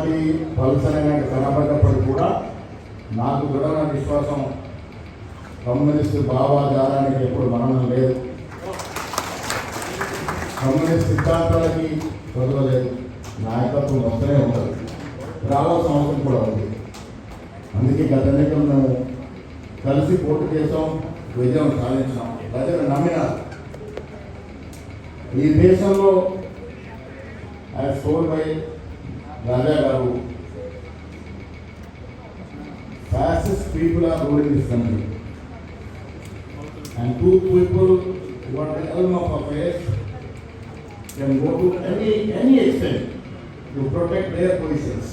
Party పలుసనగా కనబడ్డప్పుడు కూడా నాకు దృఢమైన విశ్వాసం కమ్యూనిస్టు భావాజాలానికి ఎప్పుడు మరణం లేదు, కమ్యూనిస్ట్ సిద్ధాంతాలకి చదవలేదు, నాయకత్వం వస్తూనే ఉంటుంది, రావాల్సిన అవసరం కూడా ఉంది. అందుకే గత ఎన్నికలు మేము కలిసి పోటీ చేసాం, విజయం సాధించాం, ప్రజలు నమ్మినారు. ఈ దేశంలో యాజ్ టోల్డ్ బై రాజా గారు, fascist people are ruling this country, and two people who are the elm of affairs can go to any extent to protect their positions.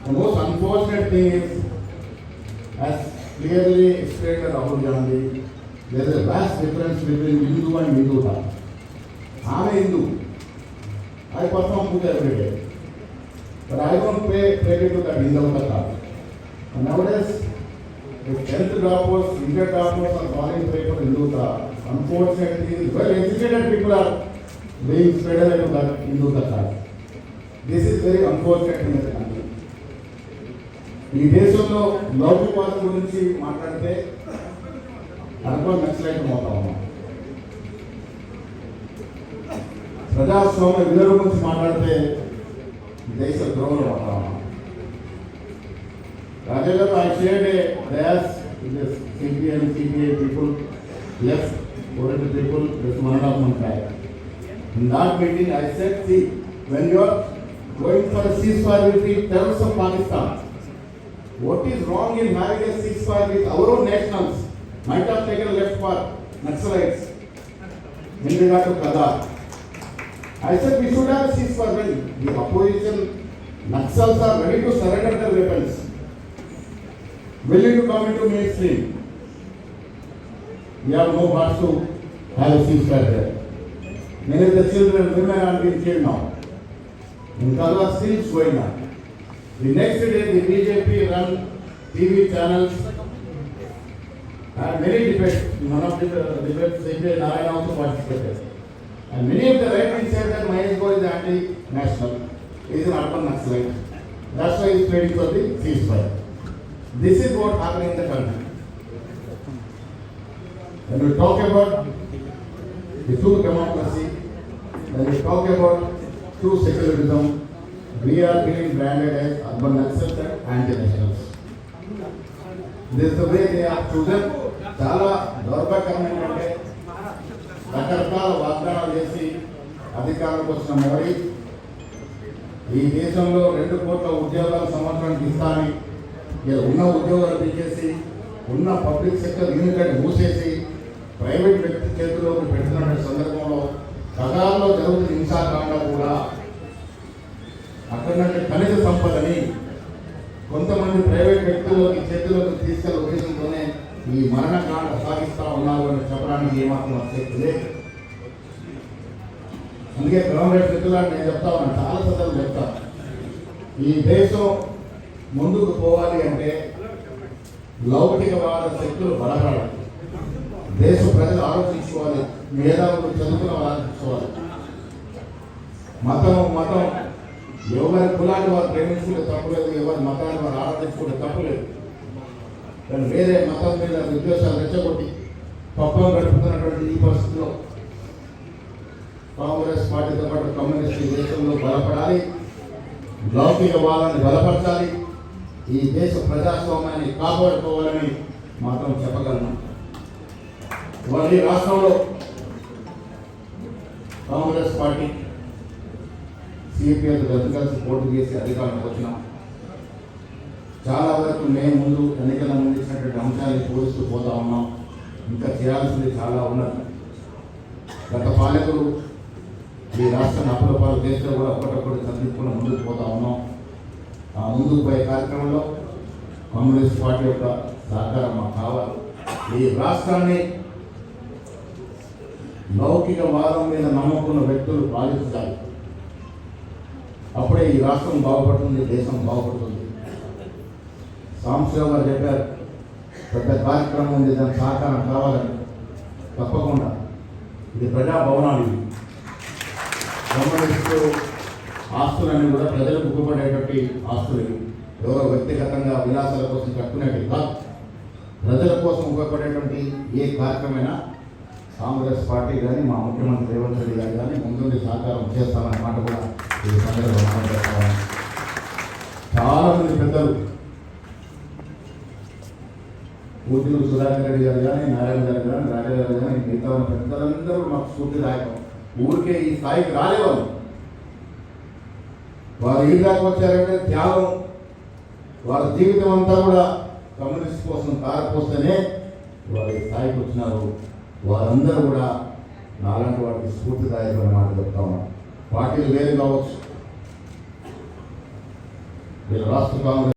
The most unfortunate thing is, as clearly explained by Rahul Gandhi, there is a vast difference between Hindu and Hindutva. I am a Hindu. I perform puja every day, but I don't pay credit to that Hindutva. And nowadays, if 10th droppers, inter droppers are calling for Hindutva, unfortunately, well educated people are being spread into that Hindutva. This is very unfortunate in the country. ఈ దేశంలో లౌకికవాదం గురించి మాట్లాడితే urban naxalite అవుతా ఉన్నాం, ప్రజాస్వామ్య విలువల గురించి మాట్లాడితే దేశ ద్రోహులు అవుతా ఉన్నాం. Raja garu, I shared a dais with the CPM, CPI people, left political people, this 1.5 months back. In that meeting, I said, see, when you are going for a ceasefire with the terrorists of Pakistan, what is wrong in having a ceasefire with our own nationals? Might have taken a left for Naxalites in regard to Kadar. I said we should have a ceasefire when the opposition Naxals are ready to surrender their weapons, willing to come into mainstream. We have no hearts to have a ceasefire there. Many of the children and women are being killed now. In Kadar still is going on. The next day, the BJP run TV channels had many debates. One of the debates, Sanjay Narayana also participated. And many of the right wing said that Mahesh Gaur is anti-national, he is an urban Naxalite. That's why he is pleading for the ceasefire. This is what happened in the country. When we talk about the true democracy, when we talk about true secularism, we are being branded as urban Naxalites and anti-nationals. This is the way they are chosen. చాలా దౌర్భాగ్యమైనటువంటి రకరకాల వాగ్దానాలు చేసి అధికారంలోకి వచ్చిన మోడీ ఈ దేశంలో 2 కోట్ల ఉద్యోగాల సంవత్సరానికి ఇస్తానని ఉన్న ఉద్యోగాలు తీసేసి ఉన్న పబ్లిక్ సెక్టర్ యూనిట్ మూసేసి ప్రైవేట్ వ్యక్తి చేతిలోకి పెట్టిన సందర్భంలో కగాల్లో జరుగుతున్న హింసాకాండ కూడా అక్కడ ఖనిజ సంపదని కొంతమంది ప్రైవేట్ వ్యక్తులకి చేతిలోకి తీసుకెళ్లే ఉద్దేశంతోనే ఈ మరణకాండ సాగిస్తా ఉన్నారు అని చెప్పడానికి ఏమాత్రం ఆసక్తి లేదు. అందుకే కాంగ్రెస్ మిత్రులని నేను చెప్తా ఉన్నాను, చాలా సందర్భాలు చెప్తా, ఈ దేశం ముందుకు పోవాలి అంటే లౌకికవాద శక్తులు బలపడాలి, దేశ ప్రజలు ఆలోచించుకోవాలి, మేధావులు చదువుకున్న ఆలోచించుకోవాలి. మతం ఎవరి కులాన్ని వారు ప్రేమించుకుంటే తప్పులేదు, ఎవరి మతాన్ని వారు ఆరాధించుకుంటే తప్పులేదు. కానీ వేరే మతం మీద విద్వేషాలు రెచ్చగొట్టి పప్పం గడుపుతున్నటువంటి ఈ పరిస్థితిలో కాంగ్రెస్ పార్టీతో పాటు కమ్యూనిస్ట్ దేశంలో బలపడాలి, లౌకికవాదాన్ని బలపరచాలి, ఈ దేశ ప్రజాస్వామ్యాన్ని కాపాడుకోవాలని మాత్రం చెప్పగలను. వారి రాష్ట్రంలో కాంగ్రెస్ పార్టీ సిపిఐ కలిసి పోటీ చేసి అధికారంలోకి వచ్చినాం. చాలా వరకు మేము ముందు ఎన్నికల ముందు ఇచ్చినటువంటి అంశాన్ని పోలిస్తూ పోతా ఉన్నాం. ఇంకా చేయాల్సింది చాలా ఉన్నది. గత పాలకులు ఈ రాష్ట్రాన్ని అప్పులపాలు చేస్తే కూడా ఒకటొకటి చదివించుకుని ముందుకు పోతా ఉన్నాం. ఆ ముందుకు పోయే కార్యక్రమంలో కమ్యూనిస్ట్ పార్టీ యొక్క సహకారం మాకు కావాలి. ఈ రాష్ట్రాన్ని లౌకికవాదం మీద నమ్ముకున్న వ్యక్తులు పాలించాలి. అప్పుడే ఈ రాష్ట్రం బాగుపడుతుంది, దేశం బాగుపడుతుంది. సాంబశివరావు గారు చెప్పారు, పెద్ద కార్యక్రమం ఉంది, దాని సహకారం కావాలని. తప్పకుండా ఇది ప్రజాభవనాలు, ఇవి కమ్యూనిస్టు ఆస్తులన్నీ కూడా ప్రజలకు ఉపయోగపడేటువంటి ఆస్తులు ఇవి. ఎవరో వ్యక్తిగతంగా విలాసాల కోసం కట్టుకునేవి కాదు. ప్రజల కోసం ఉపయోగపడేటువంటి ఏ కార్యక్రమైనా కాంగ్రెస్ పార్టీ కానీ మా ముఖ్యమంత్రి రేవంత్ రెడ్డి గారు కానీ ముందుండి సహకారం చేస్తామన్న మాట కూడా ఈ సందర్భంగా మనం చెప్తాము. చాలామంది పెద్దలు పూజలు సుధాకర్ రెడ్డి గారు కానీ నారాయణ గారు కానీ రాజా గారు కానీ మిగతా ఉన్న పెద్దలందరూ మాకు స్ఫూర్తిదాయకం. ఊరికే ఈ స్థాయికి రాలేవాళ్ళు. వారు ఈ దాకా వచ్చారంటే త్యాగం, వారి జీవితం అంతా కూడా కమ్యూనిస్ట్ కోసం కారపోస్తేనే వారి స్థాయికి వచ్చినారు. వారందరూ కూడా నాలాంటి వారికి స్ఫూర్తిదాయకమైన మాట చెప్తా ఉన్నారు. పార్టీలు వేరు కావచ్చు, వీళ్ళ రాష్ట్ర కాంగ్రెస్